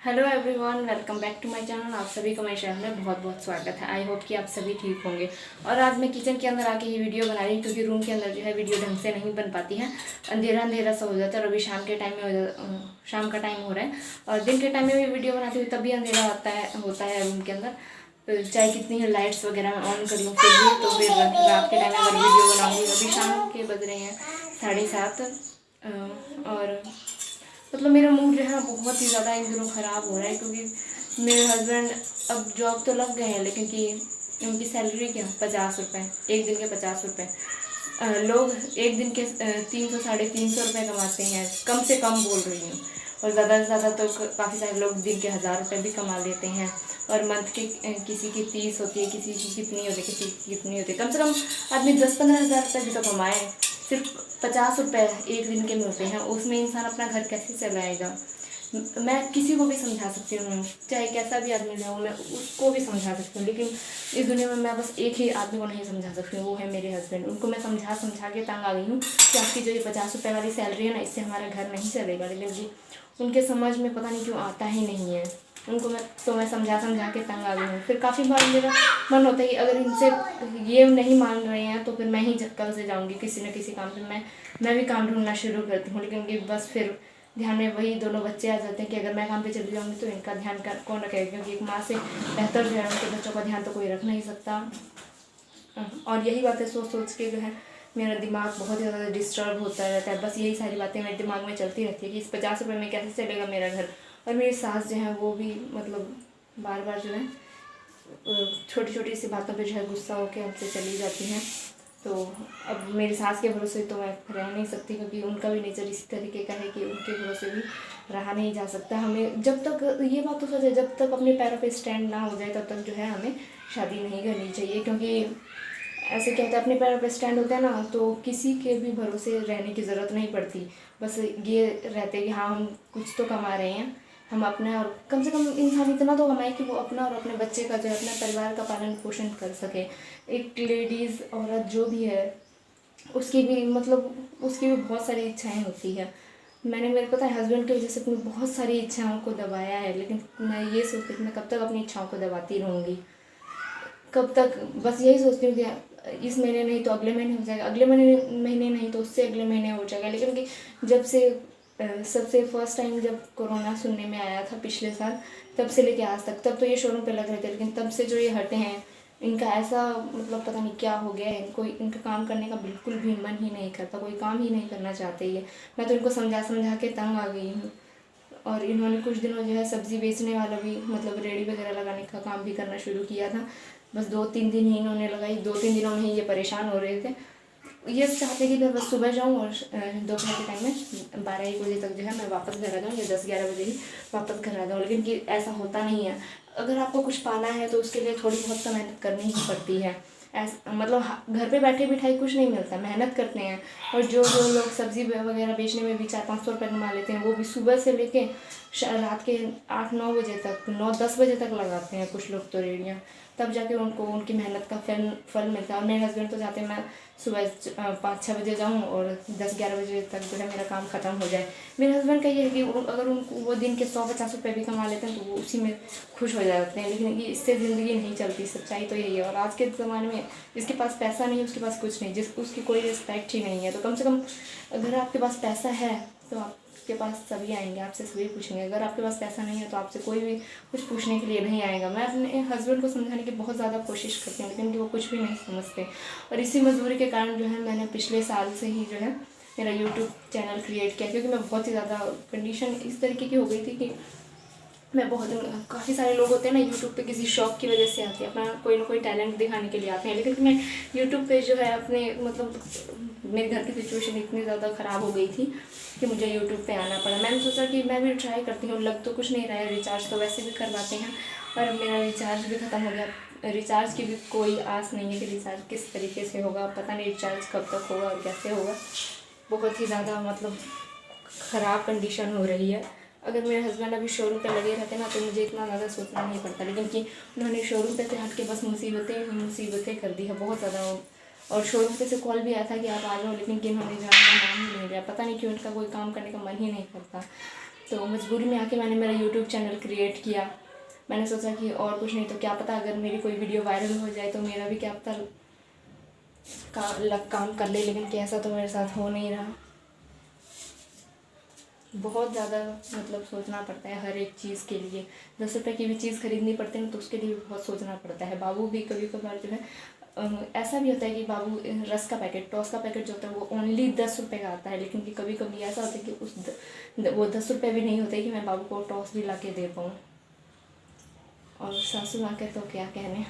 Hello everyone, welcome back to my channel. आप सभी का मेरे चैनल में बहुत बहुत स्वागत है। आई होप कि आप सभी ठीक होंगे। और आज मैं किचन के अंदर आके ये वीडियो बना रही हूँ क्योंकि रूम के अंदर जो है वीडियो ढंग से नहीं बन पाती है। अंधेरा अंधेरा सा हो जाता है और अभी शाम के टाइम में शाम का टाइम हो रहा है और दिन के टाइम में भी वीडियो बनाती हूँ तभी अंधेरा होता है रूम के अंदर। तो चाहे कितनी ही लाइट्स वगैरह मैं ऑन कर लूँ फिर भी तो फिर रात के टाइम में अगर वीडियो बनाऊँगी। अभी शाम के बज रहे हैं 7:30 और मतलब मेरा मूड जो है बहुत ही ज़्यादा इन दिनों ख़राब हो रहा है क्योंकि मेरे हस्बैंड अब जॉब तो लग गए हैं लेकिन कि उनकी सैलरी क्या 50 रुपये, एक दिन के 50 रुपये। लोग एक दिन के 300 350 रुपये कमाते हैं, कम से कम बोल रही हूँ। और ज़्यादा से ज़्यादा तो काफ़ी सारे लोग दिन के 1000 रुपये भी कमा लेते हैं। और मंथ के किसी की 30 होती है, किसी की कितनी होती है, किसी की कितनी होती है। कम से कम आदमी 10-15 हज़ार रुपये भी तो कमाए। सिर्फ 50 रुपये एक दिन के मिलते हैं, उसमें इंसान अपना घर कैसे चलाएगा। मैं किसी को भी समझा सकती हूँ, चाहे कैसा भी आदमी हो, मैं उसको भी समझा सकती हूँ। लेकिन इस दुनिया में मैं बस एक ही आदमी को नहीं समझा सकती हूँ, वो है मेरे हस्बैंड। उनको मैं समझा समझा के तंग आ गई हूँ कि आपकी जो ये 50 रुपये वाली सैलरी है ना, इससे हमारा घर नहीं चलेगा। लेकिन जी उनके समझ में पता नहीं क्यों आता ही नहीं है। उनको मैं समझा समझा के तंग आ गई हूँ। फिर काफ़ी बार मेरा मन होता है कि अगर इनसे ये नहीं मान रहे हैं तो फिर मैं ही कल से जाऊँगी किसी न किसी काम से। मैं भी काम ढूंढना शुरू करती हूँ। लेकिन कि बस फिर ध्यान में वही दोनों बच्चे आ जाते हैं कि अगर मैं काम पे चली जाऊँगी तो इनका ध्यान कौन रखेगा, क्योंकि एक माँ से बेहतर जो है उनके बच्चों का ध्यान तो कोई रख नहीं सकता। और यही बातें सोच सोच के जो है मेरा दिमाग बहुत ही ज़्यादा डिस्टर्ब होता रहता है। बस यही सारी बातें मेरे दिमाग में चलती रहती है कि इस 50 रुपये में कैसे चलेगा मेरा घर। और मेरी सास जो है वो भी मतलब बार बार जो है छोटी छोटी सी बातों पे जो है गुस्सा होकर हमसे चली जाती हैं। तो अब मेरी सास के भरोसे तो मैं रह नहीं सकती क्योंकि उनका भी नेचर इसी तरीके का है कि उनके भरोसे भी रहा नहीं जा सकता। हमें जब तक ये बात तो सच है, जब तक अपने पैरों पे स्टैंड ना हो जाए तब तक जो है हमें शादी नहीं करनी चाहिए। क्योंकि ऐसे क्या होता है, अपने पैरों पे स्टैंड होते हैं ना तो किसी के भी भरोसे रहने की ज़रूरत नहीं पड़ती। बस ये रहते कि हाँ हम कुछ तो कमा रहे हैं, हम अपने और कम से कम इंसान इतना तो कमाए कि वो अपना और अपने बच्चे का जो है अपने परिवार का पालन पोषण कर सके। एक लेडीज़ औरत जो भी है उसकी भी मतलब उसकी भी बहुत सारी इच्छाएं होती है। मेरे पता है हस्बैंड की वजह से अपनी बहुत सारी इच्छाओं को दबाया है, लेकिन मैं ये सोचती हूँ कि मैं कब तक अपनी इच्छाओं को दबाती रहूँगी, कब तक। बस यही सोचती हूँ कि इस महीने नहीं तो अगले महीने हो जाएगा, अगले महीने नहीं तो उससे अगले महीने हो जाएगा। लेकिन कि जब से सबसे फर्स्ट टाइम जब कोरोना सुनने में आया था पिछले साल, तब से लेके आज तक, तब तो ये शोरूम पे लग रहे थे। लेकिन तब से जो ये हटे हैं इनका ऐसा मतलब पता नहीं क्या हो गया है, इनको इनका काम करने का बिल्कुल भी मन ही नहीं करता, कोई काम ही नहीं करना चाहते ये। मैं तो इनको समझा समझा के तंग आ गई हूँ। और इन्होंने कुछ दिनों जो है सब्ज़ी बेचने वाला भी मतलब रेडी वगैरह लगाने का काम भी करना शुरू किया था। बस 2-3 दिन ही इन्होंने लगाई, 2-3 दिनों में ही ये परेशान हो रहे थे। ये चाहते कि मैं बस सुबह जाऊँ और दोपहर के टाइम में 12-1 बजे तक जो है मैं वापस घर आ जाऊँ, या 10-11 बजे ही वापस घर आ जाऊँ। लेकिन कि ऐसा होता नहीं है। अगर आपको कुछ पाना है तो उसके लिए थोड़ी बहुत तो मेहनत करनी ही पड़ती है। मतलब घर पे बैठे बिठाए कुछ नहीं मिलता, मेहनत करते हैं। और जो जो लोग सब्ज़ी वगैरह बेचने में भी 400-500 रुपये कमा लेते हैं, वो भी सुबह से लेके रात के 8-9 बजे तक, 9-10 बजे तक लगाते हैं कुछ लोग तो रेडियाँ, तब जाके उनको उनकी मेहनत का फल मिलता है। और मेरे हस्बैंड तो चाहते हैं मैं सुबह 5-6 बजे जाऊँ और 10-11 बजे तक जो है मेरा काम ख़त्म हो जाए। मेरे हस्बैंड का ये है कि अगर उनको वो दिन के 100-50 रुपये भी कमा लेते हैं तो वो उसी में खुश हो जाते हैं। लेकिन ये इससे ज़िंदगी नहीं चलती, सच्चाई तो यही है। और आज के ज़माने में जिसके पास पैसा नहीं, उसके पास कुछ नहीं, उसकी कोई रिस्पेक्ट ही नहीं है। तो कम से कम अगर आपके पास पैसा है तो आपके पास सभी आएंगे, आपसे सभी पूछेंगे। अगर आपके पास पैसा नहीं है तो आपसे कोई भी कुछ पूछने के लिए नहीं आएगा। मैं अपने हस्बैंड को समझाने की बहुत ज़्यादा कोशिश करती हूँ लेकिन वो कुछ भी नहीं समझते। और इसी मजबूरी के कारण जो है मैंने पिछले साल से ही जो है मेरा यूट्यूब चैनल क्रिएट किया, क्योंकि मैं बहुत ही ज़्यादा कंडीशन इस तरीके की हो गई थी कि मैं बहुत काफ़ी सारे लोग होते हैं ना यूट्यूब पे किसी शौक की वजह से आते हैं, अपना कोई ना कोई टैलेंट दिखाने के लिए आते हैं। लेकिन मैं यूट्यूब पे जो है अपने मतलब मेरे घर की सिचुएशन इतनी ज़्यादा ख़राब हो गई थी कि मुझे यूट्यूब पे आना पड़ा। मैंने सोचा कि मैं भी ट्राई करती हूँ, लग तो कुछ नहीं रहा है, रिचार्ज तो वैसे भी करवाते हैं और मेरा रिचार्ज भी ख़त्म हो गया। रिचार्ज की भी कोई आस नहीं है कि रिचार्ज किस तरीके से होगा, पता नहीं रिचार्ज कब तक होगा और कैसे होगा। बहुत ही ज़्यादा मतलब ख़राब कंडीशन हो रही है। अगर मेरे हस्बैंड अभी शोरूम पे लगे रहते ना तो मुझे इतना ज़्यादा सोचना नहीं पड़ता। लेकिन कि उन्होंने शोरूम पे से हट के बस मुसीबतें कर दी है बहुत ज़्यादा। और शोरूम पे से कॉल भी आया था कि आप आ जाओ, लेकिन कि इन्होंने जाने का नाम ही नहीं लिया। पता नहीं क्यों, इनका कोई काम करने का मन ही नहीं करता। तो मजबूरी में आके मैंने मेरा यूट्यूब चैनल क्रिएट किया। मैंने सोचा कि और कुछ नहीं तो क्या पता अगर मेरी कोई वीडियो वायरल हो जाए तो मेरा भी क्या पता काम कर ले, लेकिन कैसा तो मेरे साथ हो नहीं रहा। बहुत ज़्यादा मतलब सोचना पड़ता है हर एक चीज़ के लिए। 10 रुपये की भी चीज़ खरीदनी पड़ती है ना, तो उसके लिए भी बहुत सोचना पड़ता है। बाबू भी कभी कभार जो है ऐसा भी होता है कि बाबू रस का पैकेट, टॉस का पैकेट जो होता है वो ओनली 10 रुपये का आता है, लेकिन कि कभी कभी ऐसा होता है कि वो 10 रुपये भी नहीं होते कि मैं बाबू को टॉस भी ला के दे पाऊँ। और सासू माँ के तो क्या कहने।